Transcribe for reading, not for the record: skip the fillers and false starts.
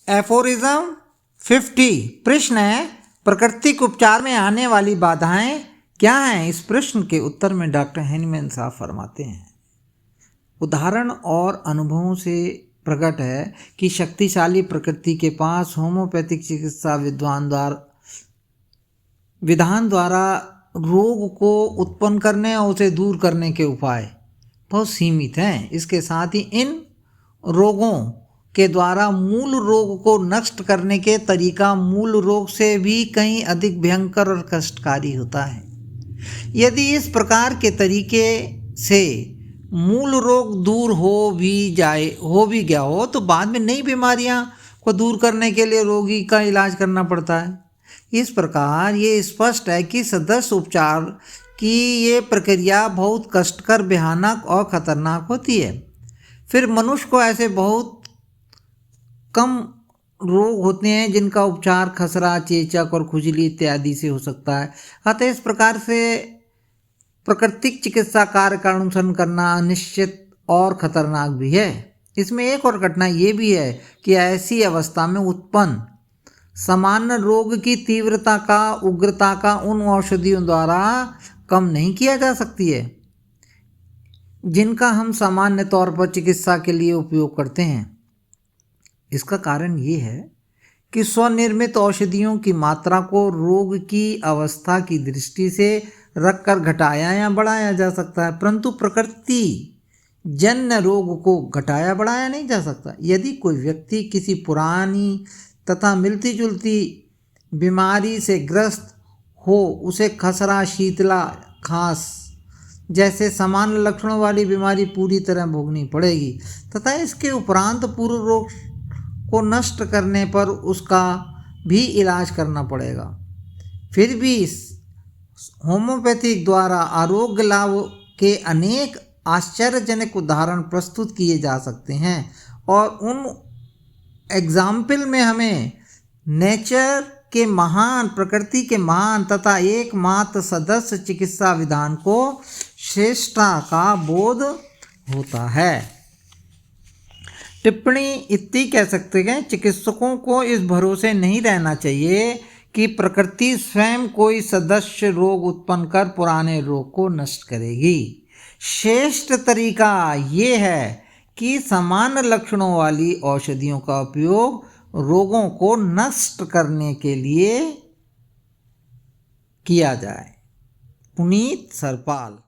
Aphorism 50। प्रश्न है, प्राकृतिक उपचार में आने वाली बाधाएं क्या हैं? इस प्रश्न के उत्तर में डॉक्टर हेनीमैन साहब फरमाते हैं, उदाहरण और अनुभवों से प्रकट है कि शक्तिशाली प्रकृति के पास होम्योपैथिक चिकित्सा विधान द्वारा रोग को उत्पन्न करने और उसे दूर करने के उपाय बहुत सीमित हैं। इसके साथ ही इन रोगों के द्वारा मूल रोग को नष्ट करने के तरीका मूल रोग से भी कहीं अधिक भयंकर और कष्टकारी होता है। यदि इस प्रकार के तरीके से मूल रोग दूर हो भी गया हो तो बाद में नई बीमारियां को दूर करने के लिए रोगी का इलाज करना पड़ता है। इस प्रकार ये स्पष्ट है कि सदस्य उपचार की ये प्रक्रिया बहुत कष्टकर, भयानक और खतरनाक होती है। फिर मनुष्य को ऐसे बहुत कम रोग होते हैं जिनका उपचार खसरा, चेचक और खुजली इत्यादि से हो सकता है। अतः इस प्रकार से प्राकृतिक चिकित्सा कार्य का अनुसरण करना अनिश्चित और खतरनाक भी है। इसमें एक और घटना ये भी है कि ऐसी अवस्था में उत्पन्न सामान्य रोग की तीव्रता का, उग्रता का उन औषधियों द्वारा कम नहीं किया जा सकती है जिनका हम सामान्य तौर पर चिकित्सा के लिए उपयोग करते हैं। इसका कारण ये है कि स्वनिर्मित औषधियों की मात्रा को रोग की अवस्था की दृष्टि से रखकर घटाया या बढ़ाया जा सकता है, परंतु प्रकृति जन्य रोग को घटाया बढ़ाया नहीं जा सकता। यदि कोई व्यक्ति किसी पुरानी तथा मिलती जुलती बीमारी से ग्रस्त हो, उसे खसरा, शीतला, खांस जैसे सामान्य लक्षणों वाली बीमारी पूरी तरह भोगनी पड़ेगी तथा इसके उपरांत पूर्व रोग को नष्ट करने पर उसका भी इलाज करना पड़ेगा। फिर भी होम्योपैथिक द्वारा आरोग्य लाभ के अनेक आश्चर्यजनक उदाहरण प्रस्तुत किए जा सकते हैं और उन एग्जाम्पल में हमें नेचर के महान, प्रकृति के महान तथा एकमात्र सदस्य चिकित्सा विधान को श्रेष्ठता का बोध होता है। टिप्पणी इतनी कह सकते हैं, चिकित्सकों को इस भरोसे नहीं रहना चाहिए कि प्रकृति स्वयं कोई सदस्य रोग उत्पन्न कर पुराने रोग को नष्ट करेगी। श्रेष्ठ तरीका ये है कि सामान्य लक्षणों वाली औषधियों का उपयोग रोगों को नष्ट करने के लिए किया जाए। पुनीत सरपाल।